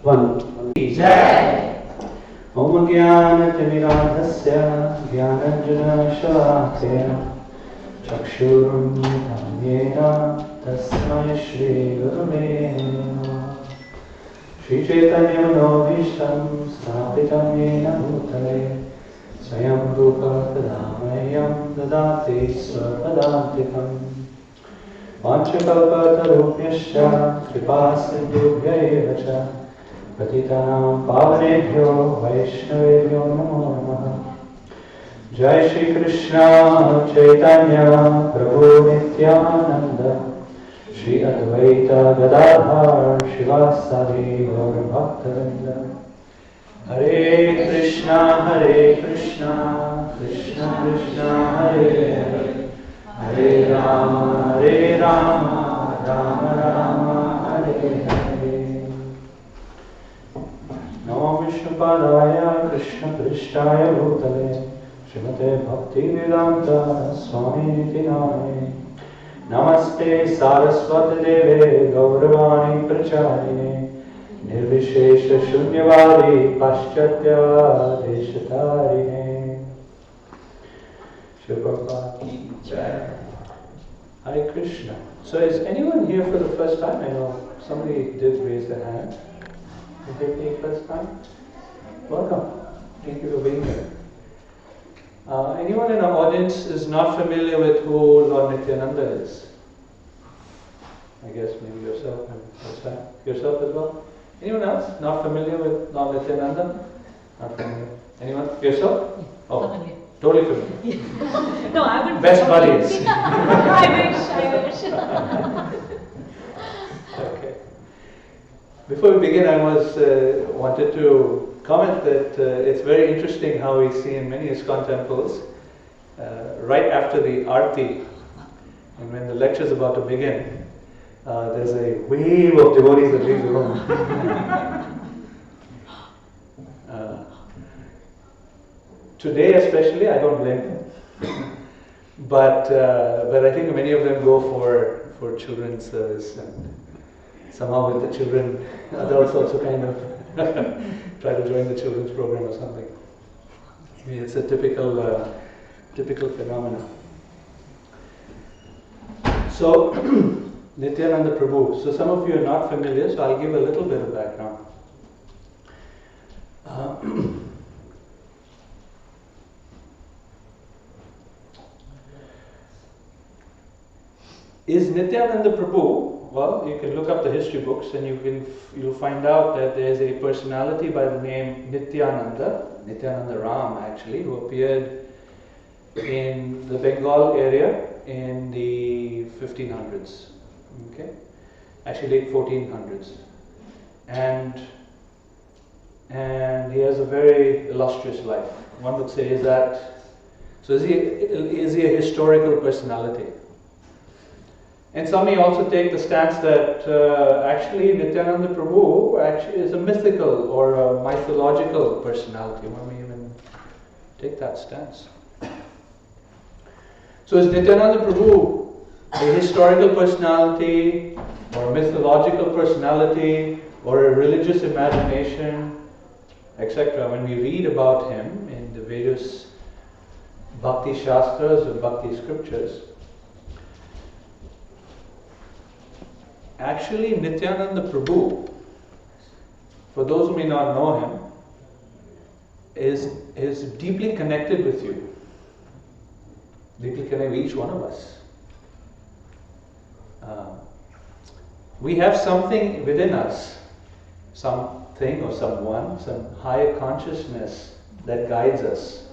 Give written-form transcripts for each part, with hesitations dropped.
Jai. Om Jnana-timirandhasya Jnananjana-shalakaya Chakshurum-militam yena Tasmai Shri-Gurave Namah. Shri Chaitanya-manobhishtam Sthapitam yena bhutale Swayam Rupa Tadamayam Dadati Swapadantikam Vanchakalpatarupyascha Kripa-sindhubhya eva cha Patitanam pavanebhyo Vaishnavebhyo namo namaha. Jai Shri Krishna Chaitanya Prabhu Nityananda Shri Advaita Gadadhar Shivasadi Gaur Bhaktavinda. Hare Krishna Krishna Krishna Hare Hare Hare Rama Rama Rama Hare Hare. Namo Vishnupadaya Krishna Prishtaya Bhutale Srimate Bhaktivedanta Swami Niti Namane Namaste Saraswati Deve Gauravani Pracharine Nirvishesha Shunyavadi Paschatya Deshatarine. Shri Prabhupada Ki Jai. Hare Krishna. So is anyone here for the first time? I know somebody did raise their hand. Is it the first time? Welcome. Thank you for being here. Anyone in our audience is not familiar with who Lord Nityananda is? I guess maybe yourself and first time. Yourself as well? Anyone else not familiar with Lord Nityananda? Not familiar. Anyone? Yourself? Oh, totally familiar. No, I would. Best buddies. I wish. Okay. Before we begin, I wanted to comment that it's very interesting how we see in many ISKCON temples, right after the Aarti, and when the lecture is about to begin, there's a wave of devotees that leave the room. Today especially, I don't blame them. But I think many of them go for children's service, and somehow with the children, adults also kind of try to join the children's program or something. I mean, it's a typical phenomenon. So, Nityananda Prabhu. So some of you are not familiar, so I'll give a little bit of background. Is Nityananda Prabhu? Well, you can look up the history books and you'll find out that there's a personality by the name Nityananda Ram actually, who appeared in the Bengal area in the 1500s. Okay, actually late 1400s, and he has a very illustrious life. One would say is he a historical personality? And some may also take the stance that actually Nityananda Prabhu actually is a mythical or a mythological personality. One may even take that stance. So is Nityananda Prabhu a historical personality or a mythological personality or a religious imagination, etc.? When we read about him in the various Bhakti Shastras or Bhakti scriptures, actually Nityananda Prabhu, for those who may not know him, is deeply connected with you. Deeply connected with each one of us. We have something within us, something or someone, some higher consciousness that guides us.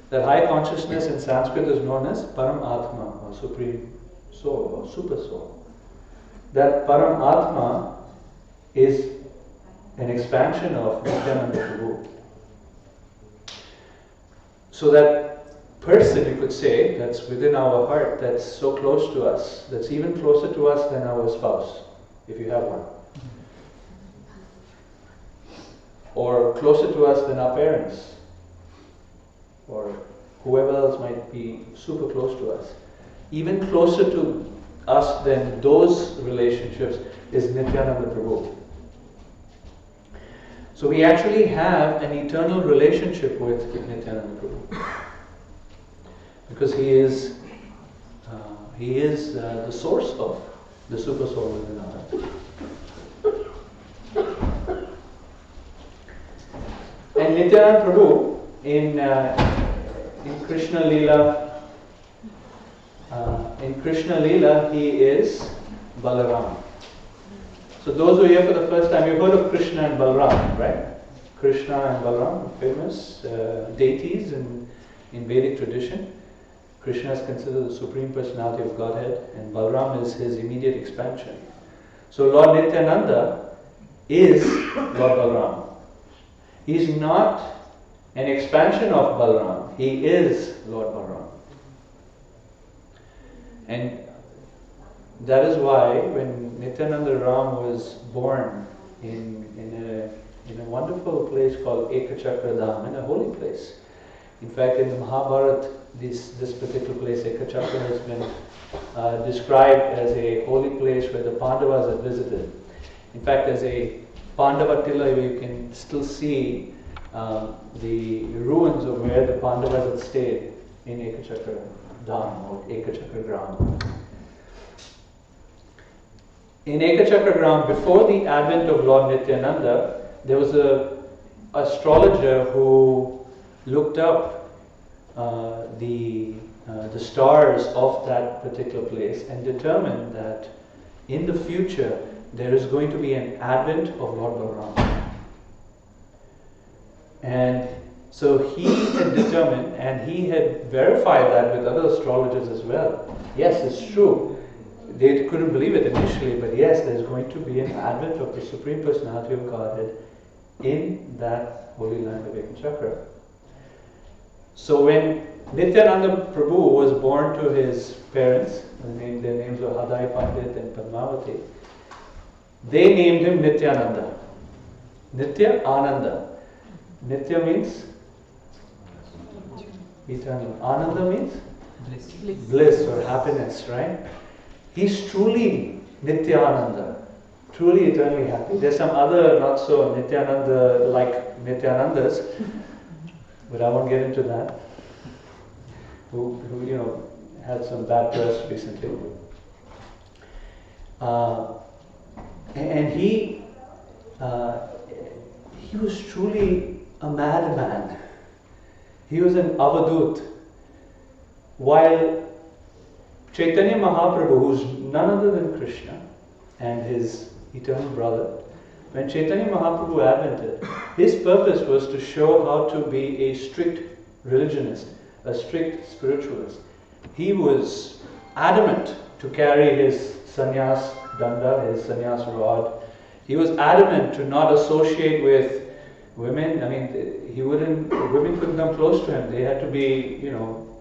That high consciousness in Sanskrit is known as Param Atma, or Supreme Soul, or Super Soul. That Param Atma is an expansion of Nityananda Prabhu. So that person, you could say, that's within our heart, that's so close to us, that's even closer to us than our spouse, if you have one. Or closer to us than our parents, or whoever else might be super close to us. Even closer to us than those relationships is Nityananda Prabhu. So we actually have an eternal relationship with Nityananda Prabhu. Because he is the source of the super soul within us. And Nityananda Prabhu in Krishna Leela, he is Balaram. So those who are here for the first time, you've heard of Krishna and Balaram, right? Krishna and Balaram, famous deities in Vedic tradition. Krishna is considered the Supreme Personality of Godhead, and Balaram is his immediate expansion. So Lord Nityananda is Lord Balaram. He is not an expansion of Balaram. He is Lord Balaram. And that is why when Nityananda Ram was born in a wonderful place called Ekachakra Dham, in a holy place. In fact, in the Mahabharata, this particular place, Ekachakra, has been described as a holy place where the Pandavas had visited. In fact, there's a Pandava Tilla where you can still see the ruins of where the Pandavas had stayed in Ekachakra Dham or Ekachakra Gram. In Ekachakra Gram, before the advent of Lord Nityananda, there was an astrologer who looked up the stars of that particular place and determined that in the future there is going to be an advent of Lord Balaram. And so he had determined, and he had verified that with other astrologers as well. Yes, it's true. They couldn't believe it initially, but yes, there's going to be an advent of the Supreme Personality of Godhead in that holy land of Ekachakra. So when Nityananda Prabhu was born to his parents, their names were Hadai Pandit and Padmavati, they named him Nityananda. Nitya Ananda. Nitya means eternal. Ananda means bliss or happiness, right? He's truly Nityananda, truly eternally happy. There's some other not so Nityananda like Nityanandas, but I won't get into that. Who had some bad press recently. And he was truly a madman. He was an avadut. While Chaitanya Mahaprabhu, who's none other than Krishna and his eternal brother, when Chaitanya Mahaprabhu advented, his purpose was to show how to be a strict religionist, a strict spiritualist. He was adamant to carry his sannyas danda, his sannyas rod. He was adamant to not associate with women. I mean, women couldn't come close to him. They had to be,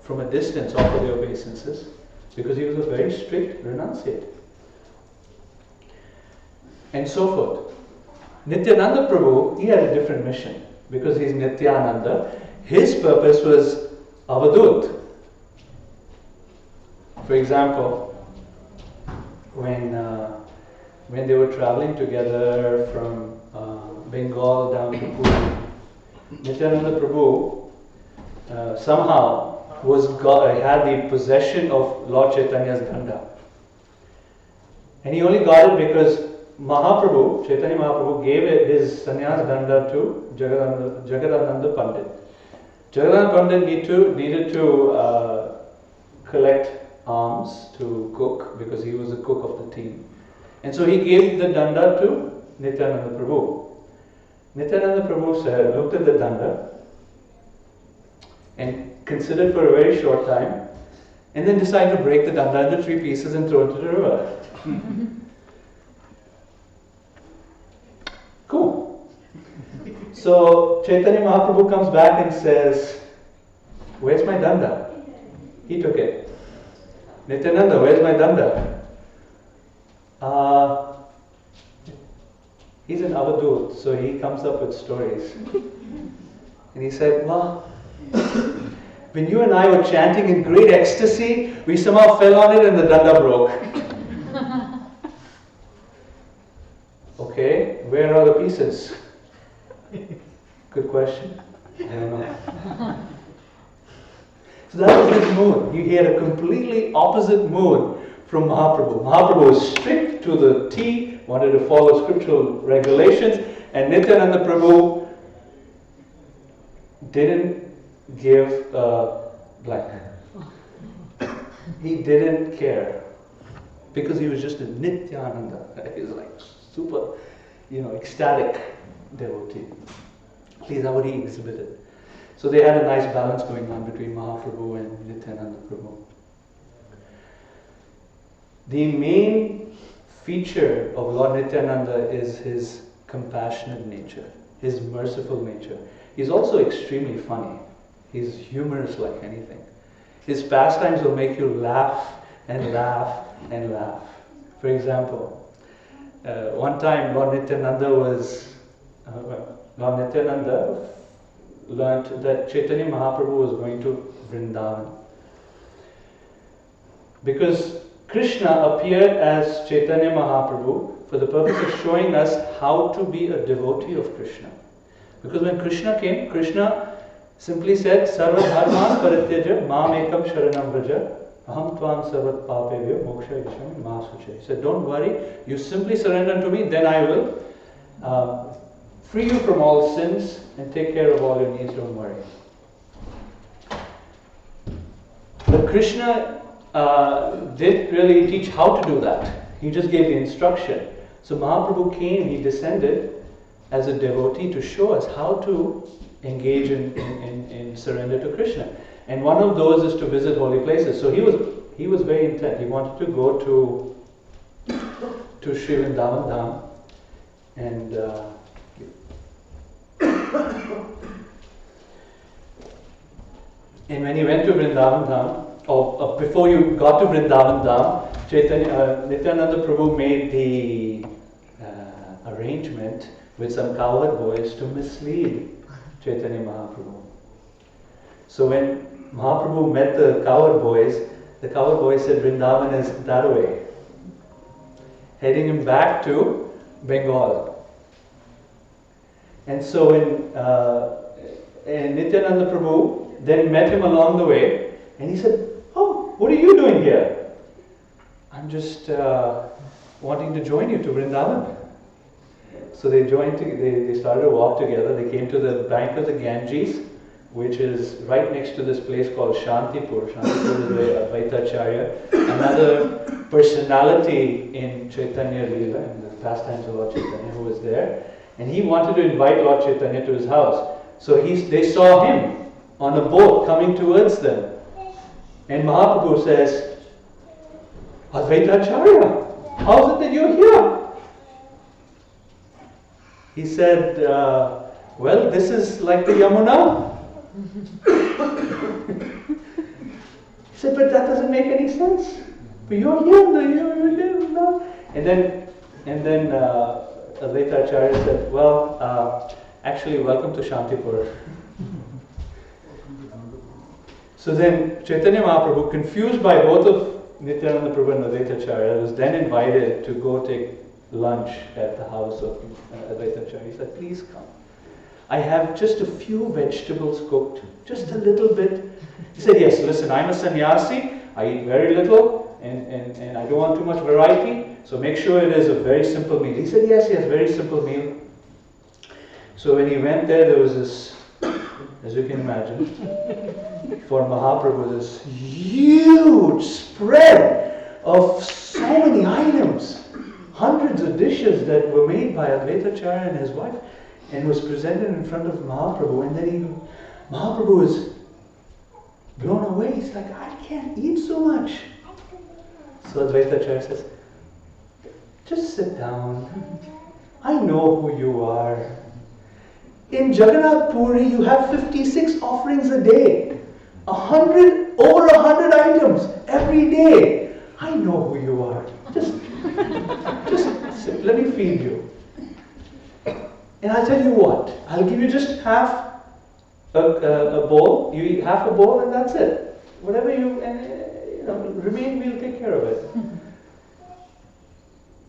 from a distance offer their obeisances, because he was a very strict renunciate. And so forth. Nityananda Prabhu, he had a different mission, because he's Nityananda. His purpose was avadut. For example, when they were traveling together from Bengal down to Puri, Nityananda Prabhu somehow had the possession of Lord Chaitanya's danda. And he only got it because Chaitanya Mahaprabhu gave his sannyas danda to Jagadananda Pandit. Jagadananda Pandit needed to collect alms to cook, because he was the cook of the team. And so he gave the danda to Nityananda Prabhu. Nityananda Prabhu looked at the danda and considered for a very short time, and then decided to break the danda into 3 pieces and throw it into the river. Cool. So Chaitanya Mahaprabhu comes back and says, "Where's my danda?" He took it. "Nityananda, where's my danda?" He's an avadut, so he comes up with stories. And he said, "Well, when you and I were chanting in great ecstasy, we somehow fell on it and the danda broke." Okay, where are the pieces? Good question. I don't know. So that was his mood. He had a completely opposite mood from Mahaprabhu. Mahaprabhu was strict to the T, wanted to follow scriptural regulations, and Nityananda Prabhu didn't give a blank. He didn't care because he was just a Nityananda. He was like super, ecstatic devotee. At least that's what he exhibited. So they had a nice balance going on between Mahaprabhu and Nityananda Prabhu. The main feature of Lord Nityananda is his compassionate nature, his merciful nature. He's also extremely funny. He's humorous like anything. His pastimes will make you laugh and laugh and laugh. For example, one time Lord Nityananda learnt that Chaitanya Mahaprabhu was going to Vrindavan. Because Krishna appeared as Chaitanya Mahaprabhu for the purpose of showing us how to be a devotee of Krishna. Because when Krishna came, Krishna simply said, Sarva dharman parityaja mam ekam sharanam vraja aham tvam sarvat papevyo moksha ishami ma suche. He said, don't worry, you simply surrender to me, then I will free you from all sins and take care of all your needs, don't worry. But Krishna didn't really teach how to do that. He just gave the instruction. So Mahaprabhu came, he descended as a devotee to show us how to engage in surrender to Krishna. And one of those is to visit holy places. So he was very intent. He wanted to go to Sri Vrindavan Dham and and when he went to Vrindavan Dham, or before you got to Vrindavan Dham, Nityananda Prabhu made the arrangement with some cowherd boys to mislead Chaitanya Mahaprabhu. So when Mahaprabhu met the cowherd boys said Vrindavan is that way, heading him back to Bengal. And so when Nityananda Prabhu then met him along the way, and he said, "Oh, what are you doing here?" "I'm just wanting to join you to Vrindavan." So they started to walk together. They came to the bank of the Ganges, which is right next to this place called Shantipur. Shantipur is where Advaitacharya, another personality in Chaitanya Leela, in the pastimes of Lord Chaitanya, who was there. And he wanted to invite Lord Chaitanya to his house. So they saw him on a boat coming towards them. And Mahaprabhu says, "Advaitacharya, how is it that you're here?" He said, "Well, this is like the Yamuna." He said, "But that doesn't make any sense. But you're here, you live now." And then Advaitacharya said, "Well, actually, welcome to Shantipur." So then Chaitanya Mahaprabhu, confused by both of Nityananda Prabhu and Advaitacharya, was then invited to go take lunch at the house of Advaitacharya. He said, "Please come. I have just a few vegetables cooked, just a little bit." He said, "Yes, listen, I'm a sannyasi. I eat very little and I don't want too much variety. So make sure it is a very simple meal." He said, yes, very simple meal. So when he went there was this, as you can imagine, for Mahaprabhu, this huge spread of so many items, hundreds of dishes that were made by Advaitacharya and his wife, and was presented in front of Mahaprabhu. And then Mahaprabhu was blown away. He's like, "I can't eat so much." So Advaitacharya says, "Just sit down. I know who you are. In Jagannath Puri, you have 56 offerings a day. Over 100 items every day. I know who you are. Just sit. Let me feed you. And I'll tell you what. I'll give you just half a bowl. You eat half a bowl, and that's it. Whatever remain, we'll take care of it."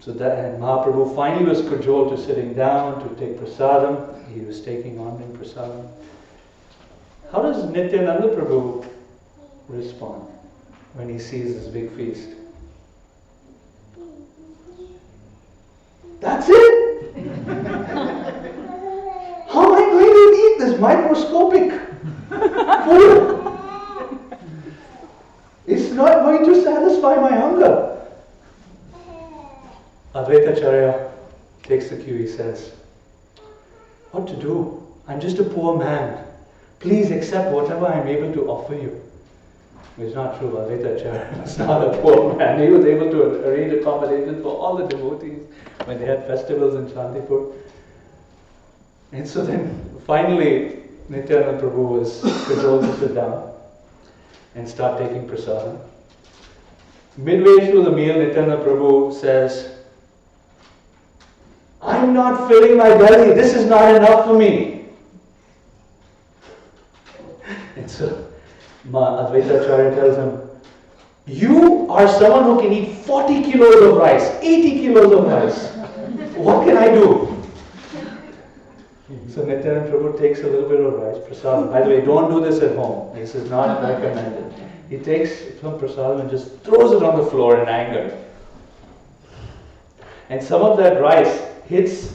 So that, and Mahaprabhu finally was cajoled to sitting down to take prasadam. He was taking on in prasadam. How does Nityananda Prabhu respond when he sees this big feast? That's it? How am I going to eat this microscopic food? It's not going to satisfy my hunger. Advaita Acharya takes the cue. He says, what to do? I'm just a poor man. Please accept whatever I'm able to offer you. It's not true. Advaita Acharya was not a poor man. He was able to arrange accommodations for all the devotees when they had festivals in Shantipur. And so then finally Nityananda Prabhu was cajoled to sit down and start taking prasadam. Midway through the meal, Nityananda Prabhu says, I'm not filling my belly. This is not enough for me. And so Advaita Acharya tells him, you are someone who can eat 40 kilos of rice, 80 kilos of rice. What can I do? So Nityananda Prabhu takes a little bit of rice, prasadam. By the way, don't do this at home. This is not recommended. He takes some prasadam and just throws it on the floor in anger. And some of that rice hits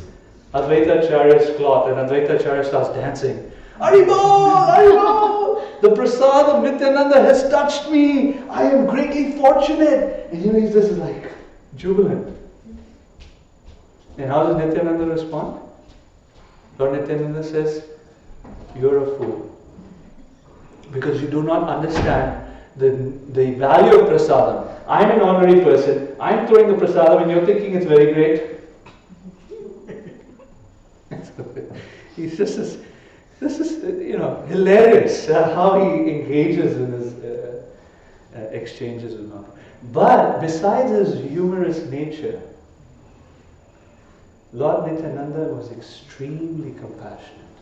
Advaita Acharya's cloth, and Advaita Acharya starts dancing. Haribol! Haribol! The prasad of Nityananda has touched me. I am greatly fortunate. And he's just like jubilant. And how does Nityananda respond? Lord Nityananda says, you're a fool. Because you do not understand the value of prasadam. I'm an ordinary person. I'm throwing the prasadam and you're thinking it's very great. He's just this is hilarious how he engages in his exchanges with Mahaprabhu. But besides his humorous nature, Lord Nityananda was extremely compassionate.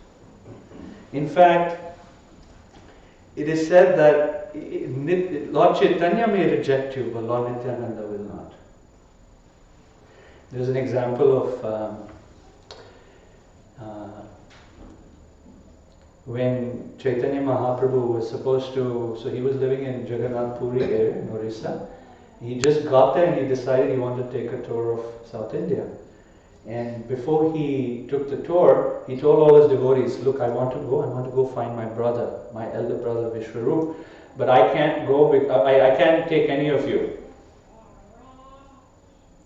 In fact, it is said that Lord Chaitanya may reject you, but Lord Nityananda will not. There's an example of when Chaitanya Mahaprabhu was supposed to, so he was living in Jagannath Puri area in Orissa. He just got there and he decided he wanted to take a tour of South India. And before he took the tour, he told all his devotees, look, I want to go find my brother, my elder brother Vishwarup, but I can't go, I can't take any of you.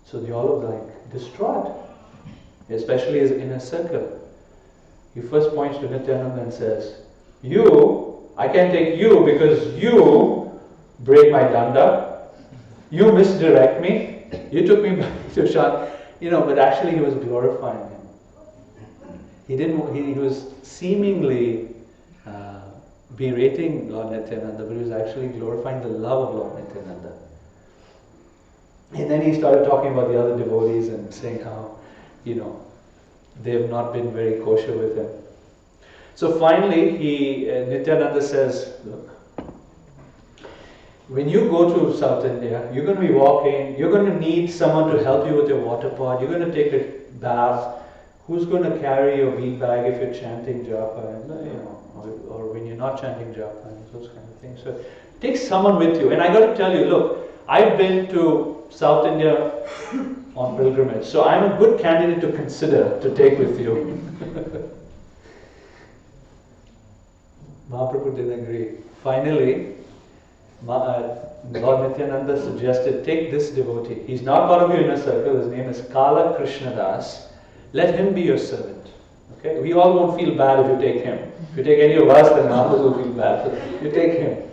So they all were like distraught, especially his inner circle. He first points to Nityananda and says, I can't take you because you break my danda, you misdirect me, you took me back to Shanthi. But actually he was glorifying him. He was seemingly berating Lord Nityananda, but he was actually glorifying the love of Lord Nityananda. And then he started talking about the other devotees and saying how, they have not been very kosher with him. So finally, Nityananda says, look, when you go to South India, you're going to be walking, you're going to need someone to help you with your water pot, you're going to take a bath, who's going to carry your bead bag if you're chanting japa, or when you're not chanting japa, and those kind of things. So take someone with you. And I got to tell you, look, I've been to South India on pilgrimage, so I'm a good candidate to consider to take with you. Mahaprabhu didn't agree. Finally, Lord Nityananda suggested, take this devotee. He's not part of your inner circle. His name is Kala Krishnadas. Let him be your servant. Okay? We all won't feel bad if you take him. If you take any of us, then Mahaprabhu will feel bad. So you take him.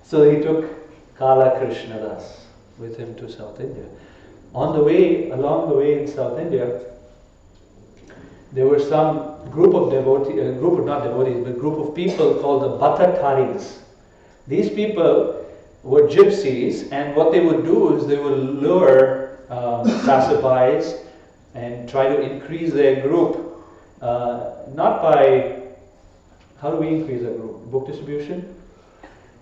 So he took Kala Krishnadas with him to South India. Along the way in South India, there were some group of people called the Bhattakaris. These people were gypsies, and what they would do is they would lure passerbys and try to increase their group, not by, how do we increase our group? Book distribution?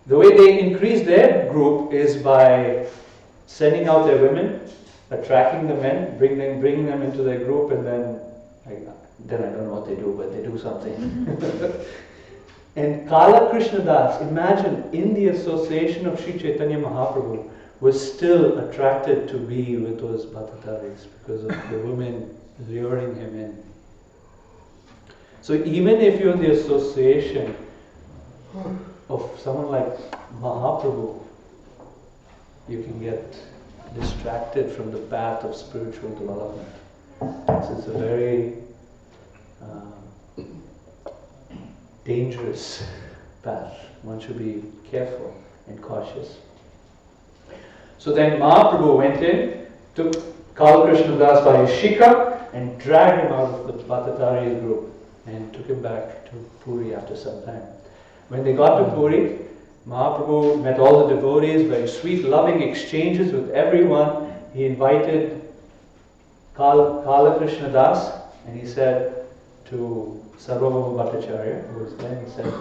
The way they increase their group is by sending out their women, attracting the men, bringing them into their group, and then I don't know what they do, but they do something. And Kala Krishna Das, imagine, in the association of Sri Chaitanya Mahaprabhu, was still attracted to be with those Bhattataris because of the women luring him in. So even if you're in the association of someone like Mahaprabhu, you can get distracted from the path of spiritual development. So it's a very dangerous path. One should be careful and cautious. So then Mahaprabhu went in, took Kala Krishna Das by his shikha and dragged him out of the Bhattatari group and took him back to Puri after some time. When they got to Puri, Mahaprabhu met all the devotees, very sweet, loving exchanges with everyone. He invited Kala Krishna Das and he said to Sarvabhauma Bhattacharya, who was there, he said,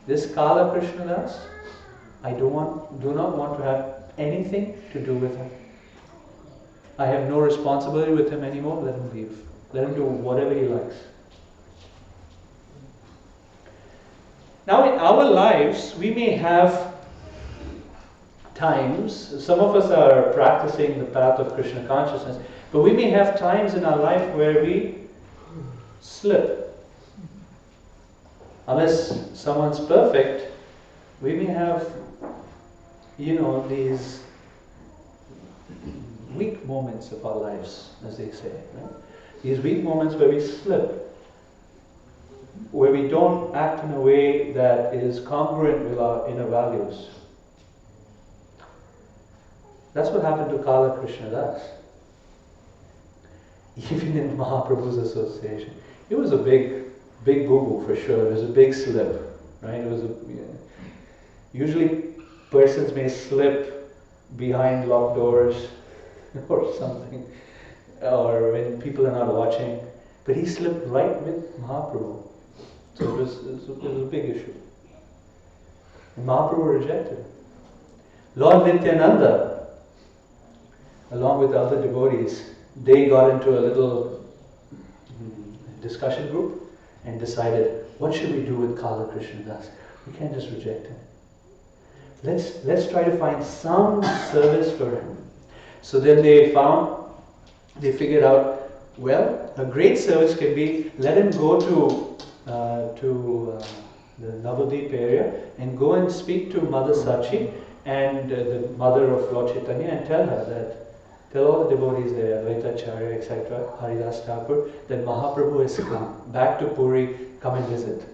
this Kala Krishna Das, I do not want to have anything to do with him. I have no responsibility with him anymore. Let him leave. Let him do whatever he likes. Now in our lives, we may have times, some of us are practicing the path of Krishna consciousness, but we may have times in our life where we slip. Unless someone's perfect, we may have, these weak moments of our lives, as they say. Right? These weak moments where we slip, where we don't act in a way that is congruent with our inner values. That's what happened to Kala Krishna Das. Even in Mahaprabhu's association. It was a big boo-boo for sure. It was a big slip. Right? Usually persons may slip behind locked doors or something, or when people are not watching. But he slipped right with Mahaprabhu. So it was a big issue. And Mahaprabhu rejected it. Lord Nityananda, along with other devotees, they got into a little discussion group and decided, what should we do with Kala Krishna Das? We can't just reject him. Let's try to find some service for him. So then they figured out, well, a great service can be, let him go to the Navadvip area and go and speak to Mother Sachi and the mother of Lord Chaitanya and tell all the devotees there, Advaitacharya, etc., Haridas Thakur, that Mahaprabhu has come back to Puri, come and visit.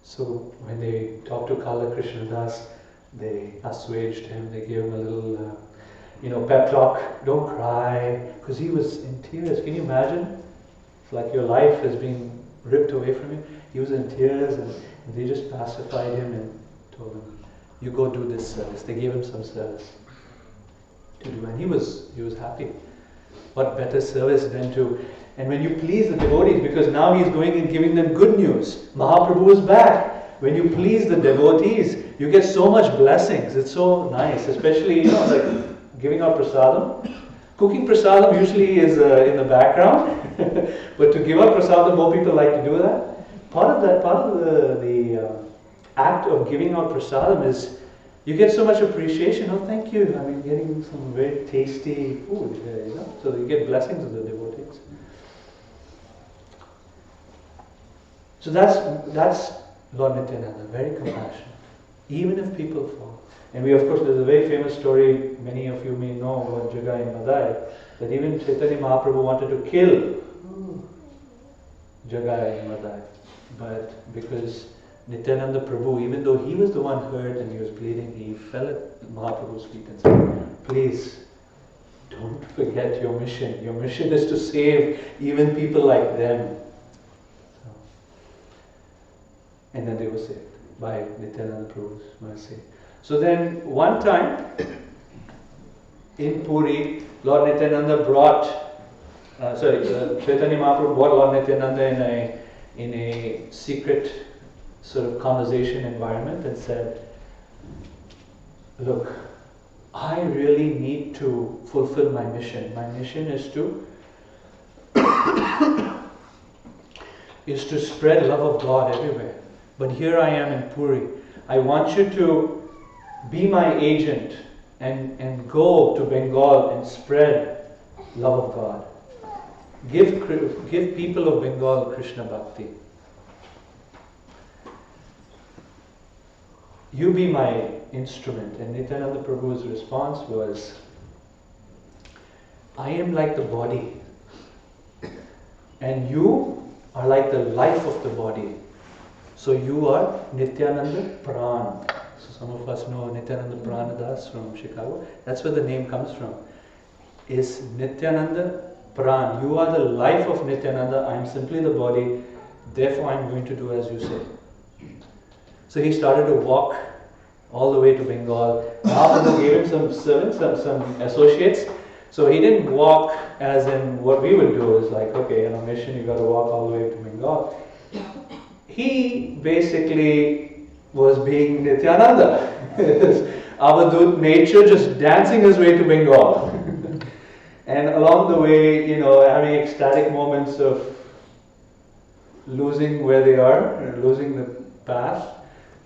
So when they talked to Kala Krishna Das, they assuaged him, they gave him a little pep talk, don't cry, because he was in tears. Can you imagine? It's like your life has been ripped away from you. He was in tears and they just pacified him and told him, you go do this service. They gave him some service to do, and he was happy. What better service than to, and when you please the devotees, because now he's going and giving them good news. Mahaprabhu is back. When you please the devotees, you get so much blessings. It's so nice, especially like giving out prasadam. Cooking prasadam usually is in the background, but to give out prasadam, more people like to do that. Part of the act of giving out prasadam is you get so much appreciation. Oh, thank you. I mean, getting some very tasty food. So you get blessings of the devotees. So that's Lord Nityananda, very compassionate, even if people fall. And there's a very famous story, many of you may know about Jagai and Madai, that even Chaitanya Mahaprabhu wanted to kill Jagai and Madai. But because Nityananda Prabhu, even though he was the one hurt and he was bleeding, he fell at Mahaprabhu's feet and said, please, don't forget your mission. Your mission is to save even people like them. And then they were saved by Nityananda Prabhu's mercy. So then one time in Puri, Lord Nityananda Chaitanya Mahaprabhu brought Lord Nityananda in a secret sort of conversation environment and said, look, I really need to fulfill my mission. My mission is to spread love of God everywhere. But here I am in Puri. I want you to be my agent and go to Bengal and spread love of God. Give people of Bengal Krishna Bhakti. You be my instrument. And Nityananda Prabhu's response was, I am like the body, and you are like the life of the body. So you are Nityananda Pran. So some of us know Nityananda Pranadas from Chicago. That's where the name comes from. Is Nityananda Pran. You are the life of Nityananda. I am simply the body. Therefore I am going to do as you say. So he started to walk all the way to Bengal. Mahaprabhu gave him some servants, some associates. So he didn't walk as in what we would do is like, okay, on a mission you got to walk all the way to Bengal. He basically was being Nityananda. His Avadut nature, just dancing his way to Bengal. And along the way, having ecstatic moments of losing where they are, losing the path.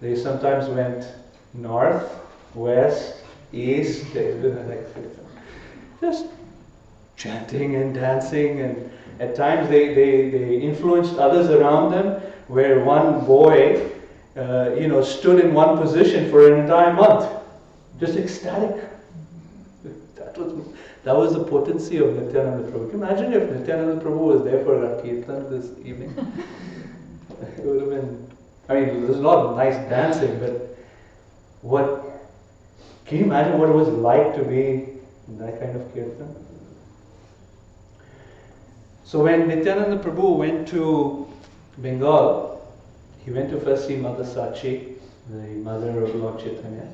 They sometimes went north, west, east, just chanting and dancing, and at times they influenced others around them, where one boy stood in one position for an entire month, just ecstatic. That was the potency of Nityananda Prabhu. Can you imagine if Nityananda Prabhu was there for our kirtan this evening? It would have been, there's a lot of nice dancing, but can you imagine what it was like to be in that kind of kirtan? So when Nityananda Prabhu went to Bengal, he went to first see Mother Sachi, the mother of Lord Chaitanya,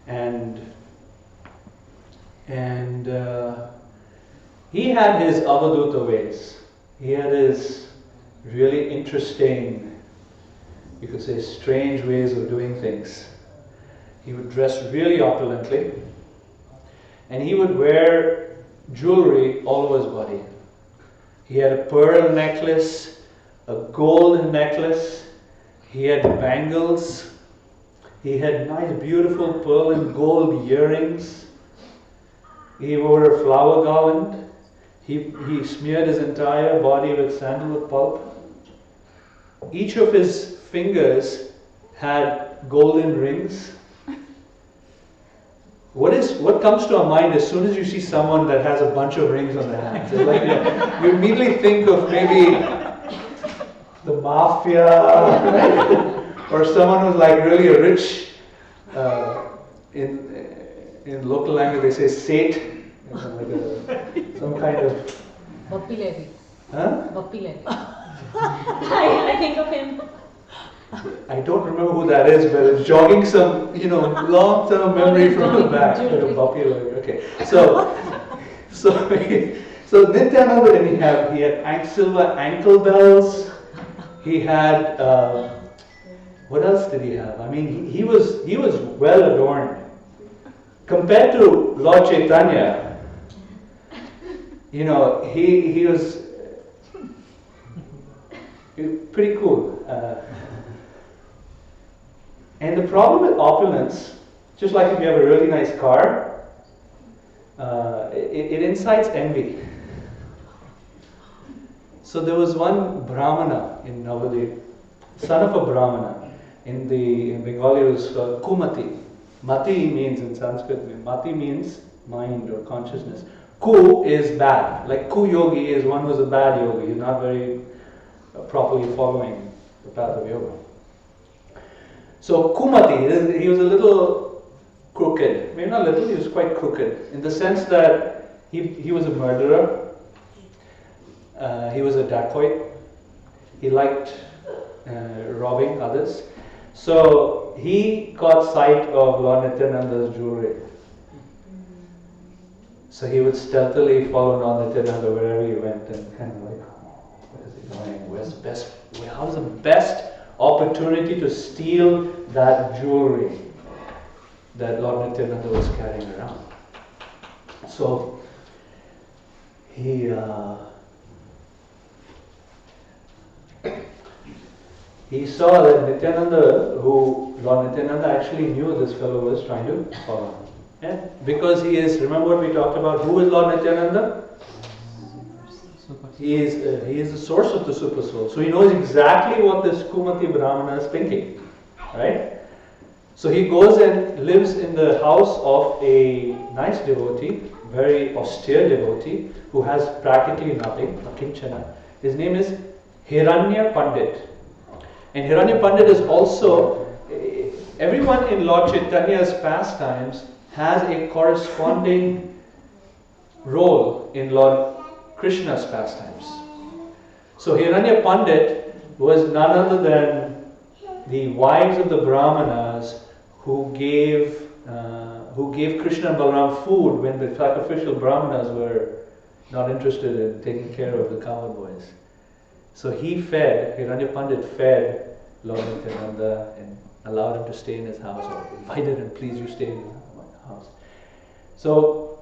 and he had his Avaduta ways. He had his really interesting, you could say, strange ways of doing things. He would dress really opulently, and he would wear jewelry all over his body. He had a pearl necklace, a gold necklace, he had bangles, he had nice beautiful pearl and gold earrings, he wore a flower garland, he smeared his entire body with sandalwood pulp. Each of his fingers had golden rings. What comes to our mind as soon as you see someone that has a bunch of rings on their hands? It's like, you immediately think of maybe the mafia, or someone who's like really a rich, in local language they say Seth, some kind of... Bappi Levi. Huh? Bappi Levi. I think of him. I don't remember who that is, but it's jogging some, long-term memory from the back. Okay, so Nityananda, and he had silver ankle bells. He had what else did he have? He was well adorned compared to Lord Chaitanya. He was pretty cool. And the problem with opulence, just like if you have a really nice car, it incites envy. So there was one Brahmana in Navadip, son of a Brahmana. In Bengali it was Kumati. Mati means in Sanskrit, Mati means mind or consciousness. Ku is bad. Like Ku Yogi is one who's a bad yogi. He's not very properly following the path of yoga. So Kumati, he was a little crooked. Maybe not little, he was quite crooked. In the sense that he was a murderer. He was a dacoit. He liked robbing others. So he caught sight of Lord Nityananda's jewelry. So he would stealthily follow Lord Nityananda wherever he went and kind of like, where is he going? How's the best opportunity to steal that jewelry? that Lord Nityananda was carrying around. So he saw that Nityananda, who Lord Nityananda actually knew this fellow was trying to follow him. Yeah? Because he is, remember what we talked about, who is Lord Nityananda? He is the source of the Super Soul. So he knows exactly what this Kumati Brahmana is thinking. Right? So he goes and lives in the house of a nice devotee, very austere devotee, who has practically nothing, akinchana. His name is Hiranya Pandit. And Hiranya Pandit is also, everyone in Lord Chaitanya's pastimes has a corresponding role in Lord Krishna's pastimes. So Hiranya Pandit was none other than the wives of the Brahmanas who gave Krishna and Balaram food when the sacrificial Brahmanas were not interested in taking care of the cowherd boys. So Hiranya Pandit fed Lord Nityananda and allowed him to stay in his house, or invited him, please you stay in my house. So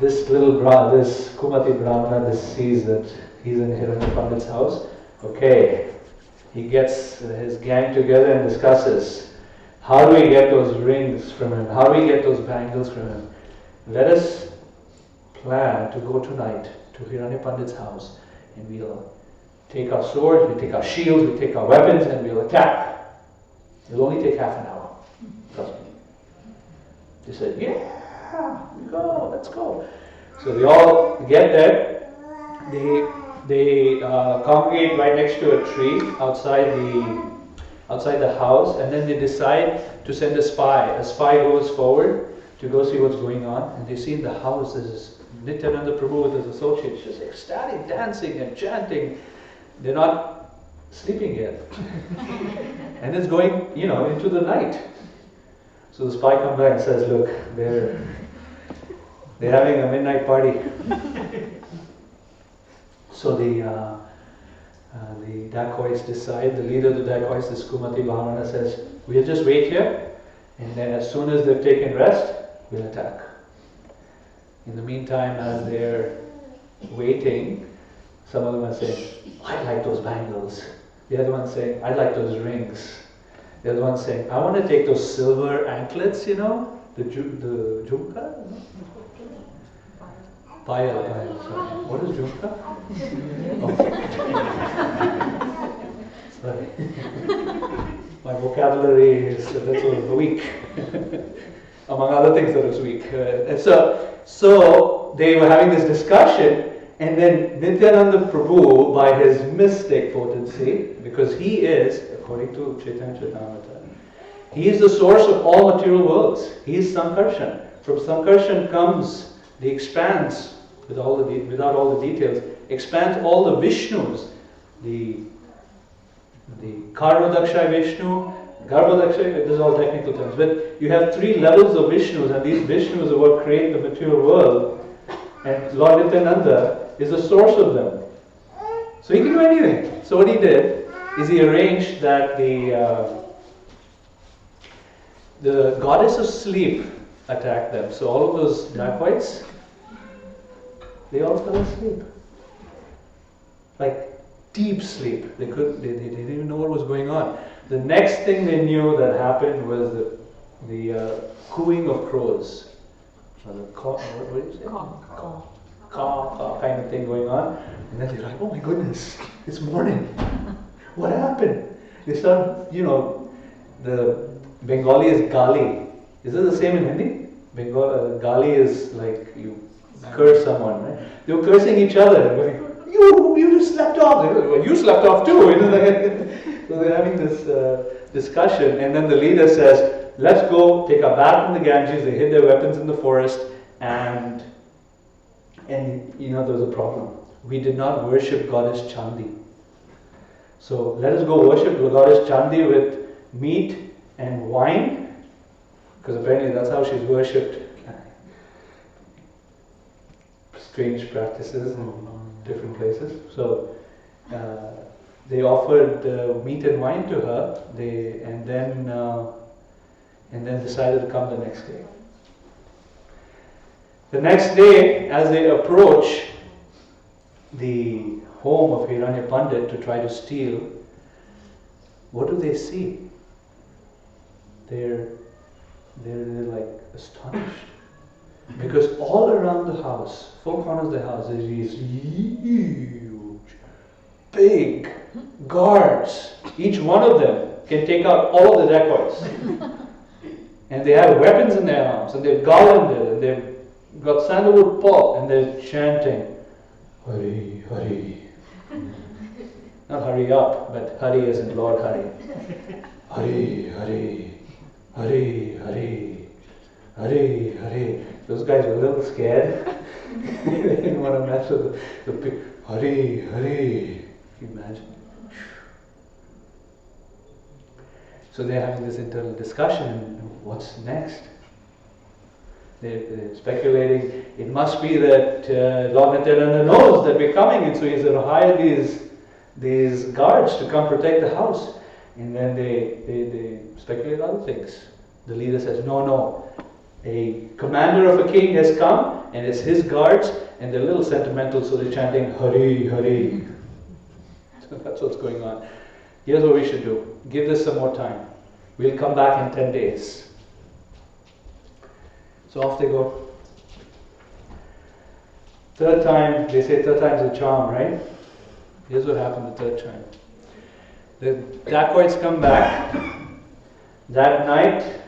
this Kumati Brahmana sees that he's in Hiranya Pandit's house. Okay, he gets his gang together and discusses, how do we get those rings from him? How do we get those bangles from him? Let us plan to go tonight to Hiranya Pandit's house, and we'll take our swords, we take our shields, we take our weapons, and we'll attack. It'll only take half an hour. Trust me. They said, yeah, let's go. So they all get there. They congregate right next to a tree outside the house, and then they decide to send a spy. A spy goes forward to go see what's going on, and they see in the house this Nityananda Prabhu with his associates just ecstatic, dancing and chanting. They're not sleeping yet. And it's going, into the night. So the spy comes back and says, look, they're having a midnight party. So the dacoits decide, the leader of the dacoits, this Kumati Brahmana, says, we'll just wait here, and then as soon as they've taken rest, we'll attack. In the meantime, as they're waiting, some of them are saying, I like those bangles. The other one's saying, I like those rings. The other one's saying, I want to take those silver anklets, the jhumka? Payal, sorry. What is jhumka? Sorry. My vocabulary is a little weak. Among other things that is weak. So they were having this discussion, and then Nityananda Prabhu, by his mystic potency, because he is, according to Chaitanya Charitamrita, he is the source of all material worlds. He is Sankarshan. From Sankarshan comes the expanse, without all the details, expands all the Vishnus, the Karmadakshay Vishnu, Garbhodakshay, this is all technical terms, but you have 3 levels of Vishnus, and these Vishnus are what create the material world, and Lord Nityananda is the source of them. So he can do anything. So what he did is he arranged that the goddess of sleep attacked them. So all of those dacoits, they all fell asleep. Like deep sleep. They didn't even know what was going on. The next thing they knew that happened was the cooing of crows. So the what do you say? Caw kind of thing going on. And then they're like, oh my goodness, it's morning. What happened? They start, the Bengali is gali. Is it the same in Hindi? Gali is like you curse someone, right? They were cursing each other. Going, you just slept off. Well, you slept off too. So they're having this discussion, and then the leader says, let's go take a bath in the Ganges. They hid their weapons in the forest, and there was a problem. We did not worship goddess Chandi. So let us go worship the goddess Chandi with meat and wine, because apparently that's how she's worshipped. Strange practices in different places. So they offered meat and wine to her. And and then decided to come the next day. The next day, as they approach the home of Hiranya Pandit to try to steal, what do they see? They're like astonished. Because all around the house, four corners of the house, there's these huge, big guards. Each one of them can take out all of the dacoits. And they have weapons in their arms, and they're garlanded, and they've got sandalwood pulp, and they're chanting, Hari, Hari. Not hurry up, but Hari as in Lord Hari. Hari, Hari, Hari, Hari, Hari, Hari. Those guys were a little scared. They didn't want to mess with the pig. Hari, Hari. Can you imagine? So they're having this internal discussion. What's next? They're speculating. It must be that Lord Nityananda knows that we're coming, and so he's going to hire these guards to come protect the house. And then they speculate other things. The leader says, no. A commander of a king has come, and it's his guards, and they're a little sentimental, so they're chanting, Hari, Hari. So that's what's going on. Here's what we should do. Give this some more time. We'll come back in 10 days. So off they go. Third time, they say third time's a charm, right? Here's what happened the third time. The dacoits come back. That night,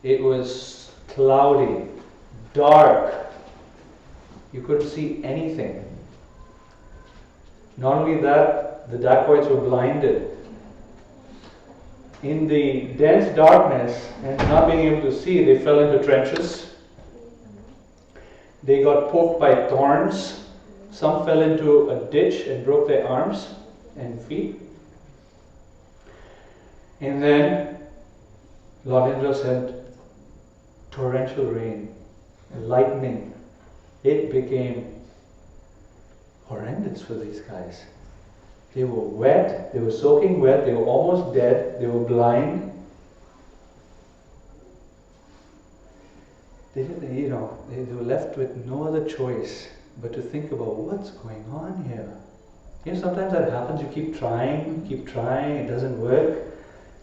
it was cloudy, dark. You couldn't see anything. Not only that, the dacoits were blinded. In the dense darkness and not being able to see, they fell into trenches. They got poked by thorns. Some fell into a ditch and broke their arms and feet. And then Lord Indra sent torrential rain, lightning. It became horrendous for these guys. They were wet, they were soaking wet, they were almost dead, they were blind. They were left with no other choice but to think about what's going on here. Sometimes that happens, you keep trying, it doesn't work.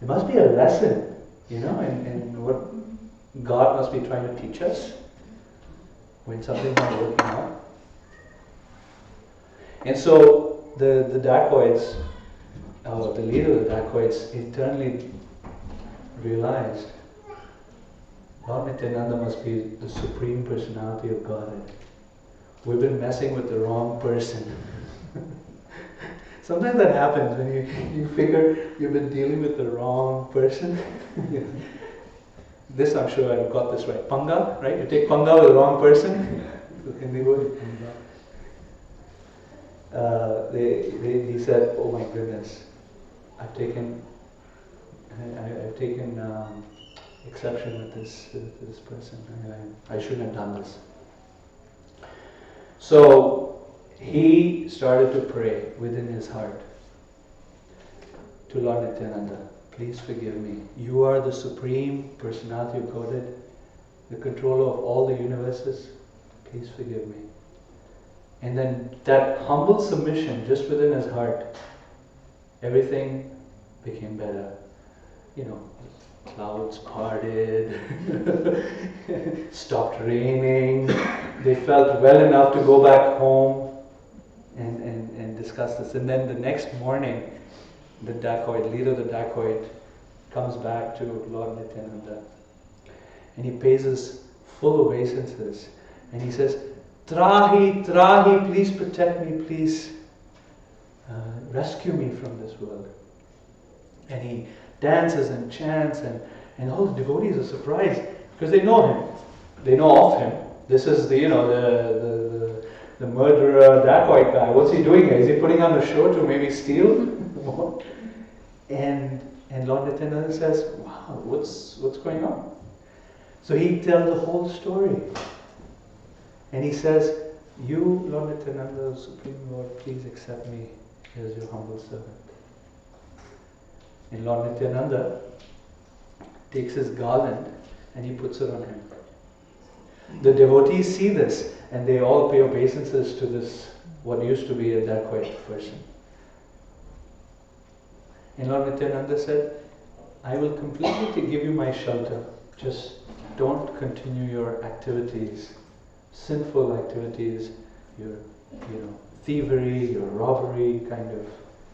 There must be a lesson, in what God must be trying to teach us when something's not working out. And so the dacoits, or the leader of the dacoits, internally realized Lord Nityananda must be the Supreme Personality of Godhead. We've been messing with the wrong person. Sometimes that happens when you figure you've been dealing with the wrong person. This, I'm sure I've got this right. Panga, right? You take panga with the wrong person. Hindi word. He said, "Oh my goodness, I've taken exception with this person. I shouldn't have done this." So he started to pray within his heart to Lord Nityananda. Please forgive me. You are the Supreme Personality of Godhead, the controller of all the universes. Please forgive me. And then that humble submission just within his heart, everything became better. Clouds parted, stopped raining. They felt well enough to go back home and discuss this. And then the next morning, the leader of the dacoit, comes back to Lord Nityananda. And he pays his full obeisances. And he says, Trahi, Trahi, please protect me, please rescue me from this world. And he dances and chants, and all the devotees are surprised because they know him. They know of him. This is the murderer dacoit guy. What's he doing here? Is he putting on a show to maybe steal more? And Lord Nityananda says, "Wow, what's going on?" So he tells the whole story. And he says, "You, Lord Nityananda, Supreme Lord, please accept me as your humble servant." And Lord Nityananda takes his garland and he puts it on him. The devotees see this and they all pay obeisances to this, what used to be a dacoit person. And Lord Nityananda said, I will completely give you my shelter. Just don't continue your activities, sinful activities, your thievery, your robbery, kind of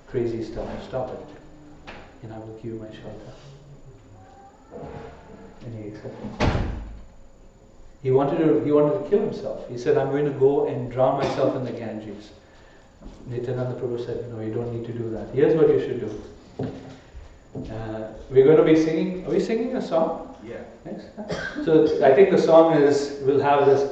crazy stuff. Stop it. And I will give you my shelter. And he accepted. He wanted to kill himself. He said, I'm going to go and drown myself in the Ganges. Nityananda Prabhu said, no, you don't need to do that. Here's what you should do. We're going to be singing. Are we singing a song? Yeah. Yes. So I think the song is, we'll have this